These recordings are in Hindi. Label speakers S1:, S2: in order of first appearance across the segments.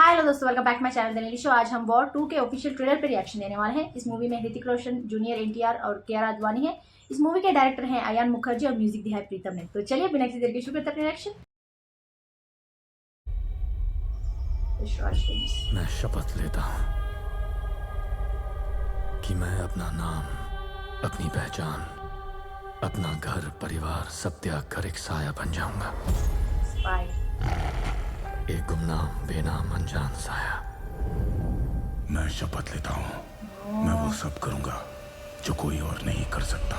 S1: हाय हेलो दोस्तों, welcome back my channel the नीली शो। आज हम वॉर 2 के ऑफिशियल ट्रेलर पर रिएक्शन देने वाले हैं। इस मूवी में ऋतिक रोशन, जूनियर एनटीआर और कियारा आडवाणी है। इस मूवी के डायरेक्टर हैं अयान मुखर्जी और म्यूजिक दिया है प्रीतम ने। तो चलिए बिना किसी देर के शुरू करते हैं अपने रिएक्शन।
S2: मैं शपथ लेता हूँ कि मैं अपना नाम, अपनी पहचान, अपना घर परिवार सब त्याग कर एक साया बन जाऊंगा। एक गुमनाम बेनाम अनजान साया।
S3: मैं शपथ लेता हूँ मैं वो सब करूंगा जो कोई और नहीं कर सकता,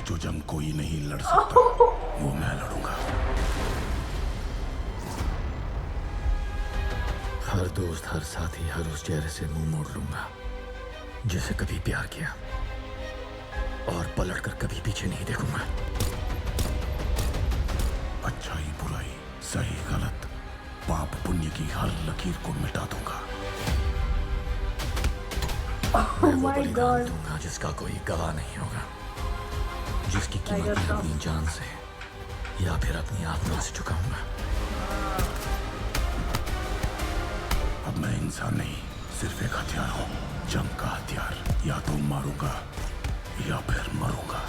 S3: जो जंग कोई नहीं लड़ सकता वो मैं लड़ूंगा।
S2: हर दोस्त, हर साथी, हर उस चेहरे से मुंह मोड़ लूंगा जिसे कभी प्यार किया, और पलटकर कभी पीछे नहीं देखूंगा।
S3: अच्छाई बुराई, सही गलत, पाप पुण्य की हर लकीर को मिटा दूंगा।
S2: मैं वो बलिदान दूंगा जिसका कोई गवाह नहीं होगा, जिसकी कीमत मैं अपनी जान से या फिर अपनी आत्मा से चुकाऊंगा।
S3: अब मैं इंसान नहीं, सिर्फ एक हथियार हूँ, जंग का हथियार। या तो मारूंगा या फिर मरूंगा।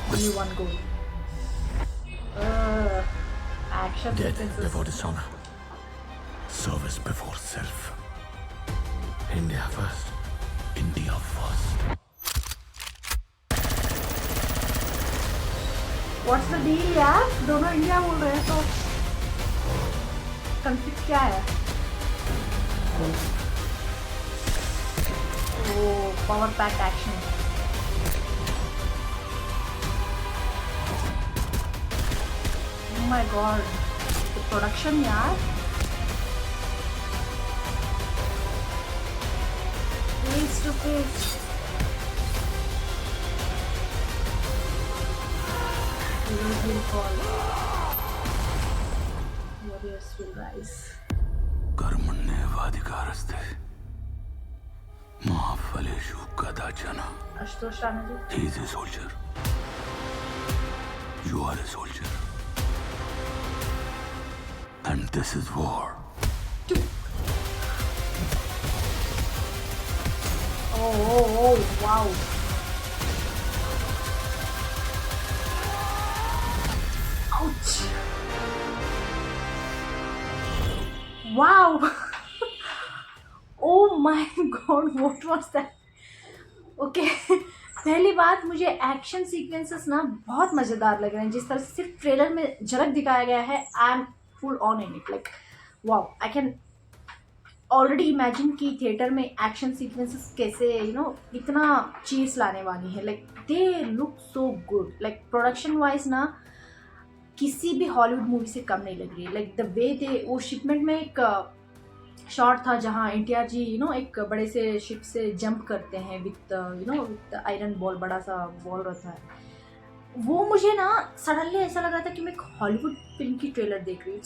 S2: Death before dishonor.
S3: Service before self.
S2: India first.
S3: India first.
S1: What's the deal यार? दोनों इंडिया बोल रहे हैं तो कंफ्लिक्ट क्या है? Oh, power pack action. Oh my god, the production यार, face to face, heroes will fall, warriors will rise.
S3: कर्मण्येवाधिकारस्ते मा फलेषु कदाचन.
S1: Ashutosh Rana ji.
S3: He is a soldier. You are a soldier. And this is war.
S1: Oh, wow. Ouch. Wow. Oh my god, what was that? Okay. पहली बात, मुझे एक्शन सीक्वेंसेस ना बहुत मज़ेदार लग रहे हैं। जिस तरह से सिर्फ ट्रेलर में झलक दिखाया गया है, I am full on in it. Like wow, I can already imagine कि थिएटर में एक्शन सीक्वेंसेस कैसे इतना चीज लाने वाली है। Like they look so good. Like production wise ना किसी भी हॉलीवुड मूवी से कम नहीं लग रही है। लाइक द वे दे, वो शिपमेंट में एक शॉट था जहाँ एनटीआर जी एक बड़े से शिप से जंप करते हैं विथ विथ आयरन बॉल, बड़ा सा बॉल रहता है। वो मुझे ना सडनली ऐसा लग रहा था कि मैं एक हॉलीवुड फिल्म की ट्रेलर देख रही हूँ।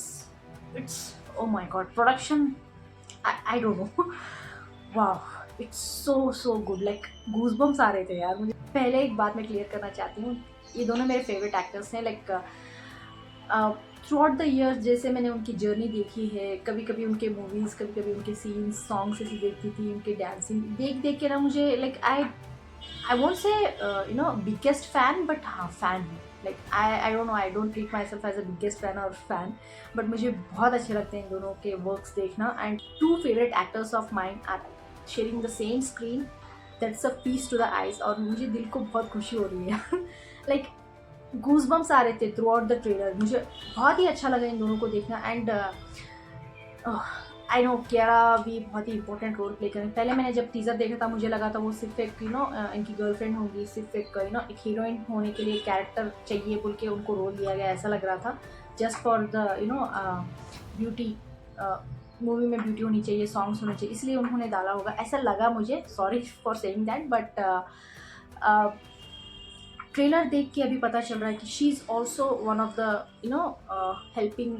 S1: It's oh my god, production I don't know, वाह, it's so good. Like goosebumps आ रहे थे यार मुझे। पहले एक बात मैं क्लियर करना चाहती हूँ, ये दोनों मेरे फेवरेट एक्टर्स हैं। Like through out the years जैसे मैंने उनकी जर्नी देखी है, कभी कभी उनके मूवीज़, कभी कभी उनके सीन्स, सॉन्ग्स ऐसे देखती थी, उनके डांसिंग देख के ना मुझे like I won't say biggest fan, but हाँ फैन हूँ। Like I don't know, I don't treat myself as a biggest fan और फैन, बट मुझे बहुत अच्छे लगते हैं इन दोनों के वर्क्स देखना। And two favourite actors of mind are sharing the same screen, that's a piece to the eyes. और मुझे दिल को बहुत खुशी हो रही है। लाइक गूज़बम्स आ रहे थे थ्रू आउट द ट्रेलर। मुझे बहुत ही अच्छा लगा इन दोनों को देखना। एंड आई नो कियारा भी बहुत ही इंपॉर्टेंट रोल प्ले करें। पहले मैंने जब टीज़र देखा था मुझे लगा था वो सिर्फ एक इनकी गर्लफ्रेंड होगी, सिर्फ एक एक हीरोइन होने के लिए कैरेक्टर चाहिए बोल के उनको रोल दिया गया, ऐसा लग रहा था। Just for the beauty, movie में ब्यूटी होनी चाहिए, सॉन्ग्स होने चाहिए, इसलिए उन्होंने डाला होगा, ऐसा लगा मुझे। Sorry for saying that, but trailer देख के अभी पता चल रहा है कि she is also one of the helping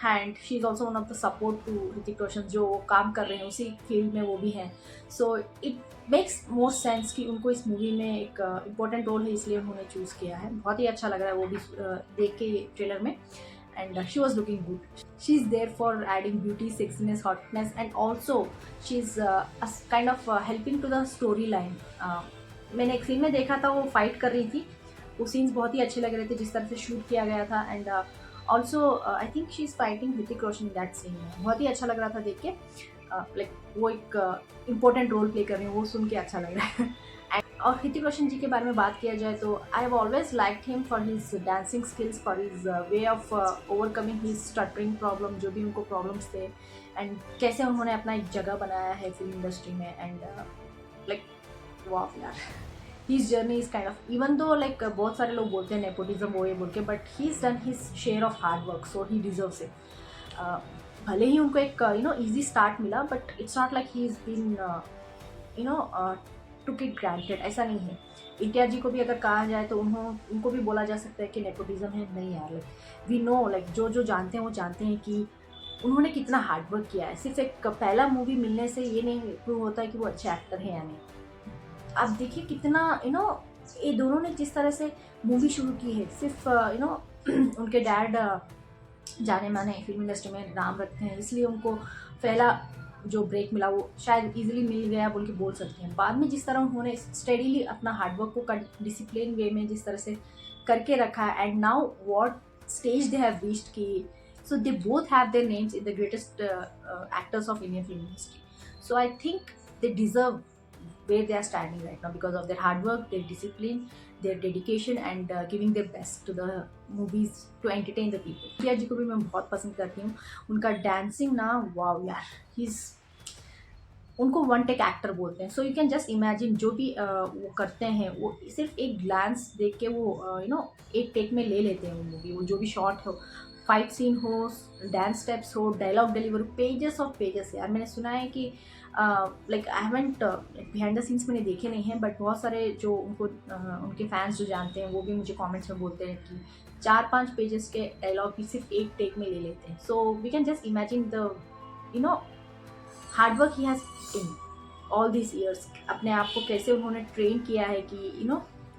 S1: hand, she is also one of the support to Hrithik Roshan, जो काम कर रहे हैं उसी फील्ड में वो भी हैं। So it makes more sense कि उनको इस मूवी में एक इम्पोर्टेंट रोल है, इसलिए उन्होंने चूज़ किया है। बहुत ही अच्छा लग रहा है वो भी देख के ट्रेलर में। and she was looking good. She's there for adding beauty, sexiness, hotness, and also she's kind of helping to the storyline. मैंने एक सीन में देखा था वो फाइट कर रही थी, वो सीन्स बहुत ही अच्छे लग रहे थे जिस तरह से शूट किया गया था. And also I think she is fighting Hrithik Roshan in that scene. बहुत ही अच्छा लग रहा था देख के. लाइक वो एक इम्पोर्टेंट रोल प्ले कर रही हूँ, वो सुन के अच्छा लग रहा है. और ऋतिक रोशन जी के बारे में बात किया जाए तो I have always liked him for his dancing skills, for his way of overcoming his stuttering problem, जो भी उनको प्रॉब्लम्स थे, एंड कैसे उन्होंने अपना एक जगह बनाया है फिल्म इंडस्ट्री में. एंड लाइक वाह यार, his journey is kind of, even though like बहुत सारे लोग बोलते हैं नेपोटिज्म वो ये बोल के, but he is done his share of hard work, so he deserves it. भले ही उनको एक ईजी स्टार्ट मिला, but it's not like he is been took it granted, ऐसा नहीं है. एनटीआर जी को भी अगर कहा जाए तो उनको भी बोला जा सकता है कि नेपोटिज्म है. नहीं यार, लाइक वी नो, लाइक जो जानते हैं वो जानते हैं कि उन्होंने कितना हार्ड वर्क किया है. सिर्फ एक पहला मूवी मिलने से ये नहीं प्रूव होता है कि वो अच्छे एक्टर हैं या नहीं. आप देखिए कितना ये दोनों ने जिस तरह से मूवी शुरू की है, सिर्फ उनके डैड जाने माने फिल्म इंडस्ट्री में नाम रखते हैं, इसलिए उनको पहला जो ब्रेक मिला वो शायद इजीली मिल गया बोल के बोल सकते हैं. बाद में जिस तरह उन्होंने स्टडीली अपना हार्डवर्क को डिसिप्लिन वे में जिस तरह से करके रखा है, and now what stage they have reached की, so they both have their names in the greatest actors of Indian film industry. So I think they deserve where they are standing right now because of their hard work, their discipline, their dedication, and giving their best to the movies to entertain the people. NTR ji को भी मैं बहुत पसंद करती हूँ. उनका डांसिंग ना वाव यार, उनको वन टेक एक्टर बोलते हैं. So you can just imagine जो भी वो करते हैं, वो सिर्फ एक ग्लांस देख के वो एक टेक में ले लेते हैं वो मूवी. वो जो भी शॉट हो, फाइट सीन हो, डांस स्टेप्स हो, dialogue deliver, pages of pages. यार मैंने सुना है कि like I haven't behind the scenes मैंने देखे नहीं हैं, बट बहुत सारे जो उनके फैंस जो जानते हैं वो भी मुझे कमेंट्स में बोलते हैं कि 4-5 पेजेस के डायलॉग भी सिर्फ एक टेक में ले लेते हैं. So we can just imagine the hard work he has in all this years. अपने आप को कैसे उन्होंने ट्रेन किया है कि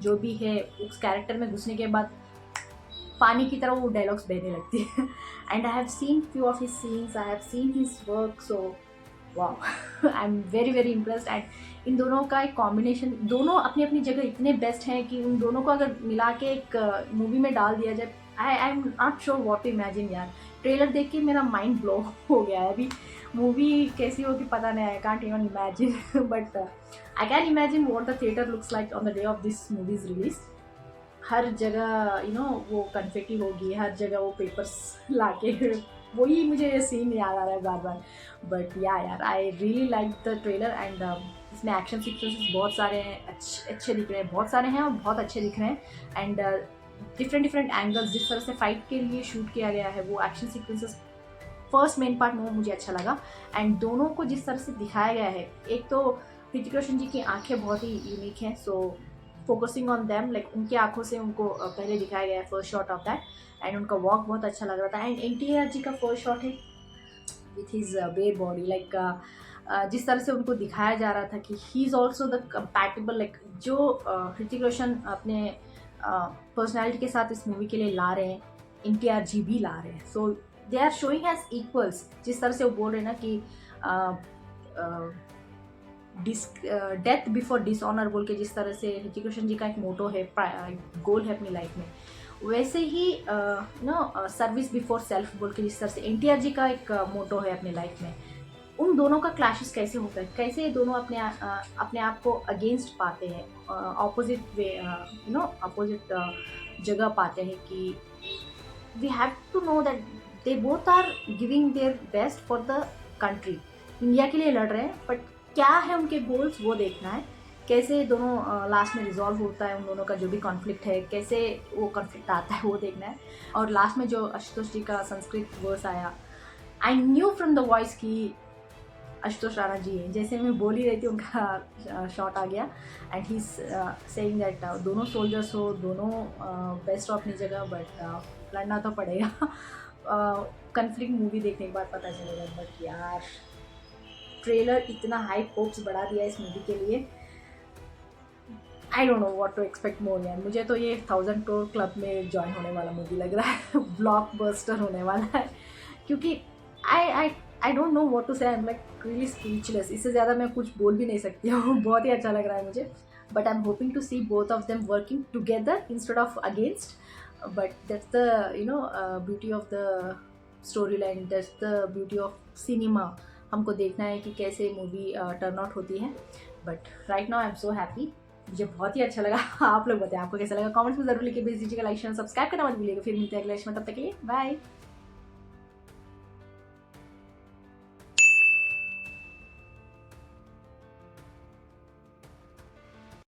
S1: जो भी है उस कैरेक्टर में घुसने के बाद पानी की तरह वो डायलॉग्स बहने लगती है. And I have seen few of his scenes, I have seen his work, so वाह I am very very impressed. And इन दोनों का एक कॉम्बिनेशन, दोनों अपनी अपनी जगह इतने बेस्ट हैं कि उन दोनों को अगर मिला के एक मूवी में डाल दिया जाए, I am not sure what to imagine. यार ट्रेलर देख के मेरा माइंड ब्लो हो गया है. अभी मूवी कैसी होगी पता नहीं, I can't even imagine, but I can imagine what the theatre looks like on the day of this movies release. हर जगह वो कन्फेटी होगी, हर जगह वो पेपर्स लाके, वही मुझे ये सीन याद आ रहा है बार बार. बट यार I really like the trailer. And इसमें एक्शन सीक्वेंसेस बहुत सारे हैं, अच्छे दिख रहे हैं, बहुत सारे हैं और बहुत अच्छे दिख रहे हैं. एंड डिफरेंट एंगल्स जिस तरह से फाइट के लिए शूट किया गया है, वो action sequences first main part में वो मुझे अच्छा लगा. एंड दोनों को जिस तरह से दिखाया गया है, एक तो ऋतिक रोशन जी की आँखें बहुत ही यूनिक हैं, सो फोकसिंग ऑन दैम, लाइक उनकी आंखों से उनको पहले दिखाया गया है first shot of that. And उनका वॉक बहुत अच्छा लग रहा था. एंड एनटीआर जी का फर्स्ट शॉट है with his bare body, like जिस तरह से उनको दिखाया जा रहा था कि he is also the compatible, like जो ऋतिक रोशन अपने पर्सनैलिटी के साथ इस मूवी के लिए ला रहे हैं, एनटीआर जी भी ला रहे हैं. So they are showing as equals. जिस तरह से वो बोल रहे हैं ना कि डेथ बिफोर डिसऑनर बोल के, जिस तरह से ऋतिक रोशन जी का एक मोटो है, गोल है अपनी लाइफ में, वैसे ही सर्विस बिफोर सेल्फ बोल के जिस तरह से एनटीआर जी का एक मोटो है अपनी लाइफ में. उन दोनों का क्लैशेस कैसे होता है, कैसे ये दोनों अपने आप को अगेंस्ट पाते हैं, ऑपोजिट वे अपोजिट जगह पाते हैं कि we have to know that they both are giving their best for the country. India के लिए लड़ रहे हैं, बट क्या है उनके गोल्स वो देखना है. कैसे दोनों लास्ट में रिजॉल्व होता है, उन दोनों का जो भी कॉन्फ्लिक्ट है, कैसे वो कॉन्फ्लिक्ट आता है वो देखना है. और लास्ट में जो आशुतोष जी का संस्कृत वर्स आया, I knew from the voice कि आशुतोष राणा जी हैं. जैसे मैं बोल ही रही थी उनका शॉट आ गया. एंड ही सेइंग दैट दोनों सोल्जर्स हो, दोनों बेस्ट अपनी जगह, बट लड़ना तो पड़ेगा. कॉन्फ्लिक्ट मूवी देखने के बाद पता चलेगा. बट यार ट्रेलर इतना हाई होप्स बढ़ा दिया इस मूवी के लिए. I don't know what to expect more यार। मुझे तो ये 1000 करोड़ क्लब में ज्वाइन होने वाला मूवी लग रहा है। ब्लॉकबस्टर होने वाला है, क्योंकि I don't know what to say, I am like really speechless. इससे ज़्यादा मैं कुछ बोल भी नहीं सकती हूँ। बहुत ही अच्छा लग रहा है मुझे, but I am hoping to see both of them working together instead of against. But that's the beauty of the story line, that's the beauty of cinema. हमको देखना है कि कैसे मूवी टर्न आउट होती है। But right now I am so happy, मुझे बहुत ही अच्छा लगा। आप लोग बताएं आपको कैसा लगा, कमेंट्स में जरूर लिखिए, भेज दीजिएगा, लाइक शेयर सब्सक्राइब करना मत भूलिएगा। फिर मिलते हैं अगले में, तब तक के लिए बाय।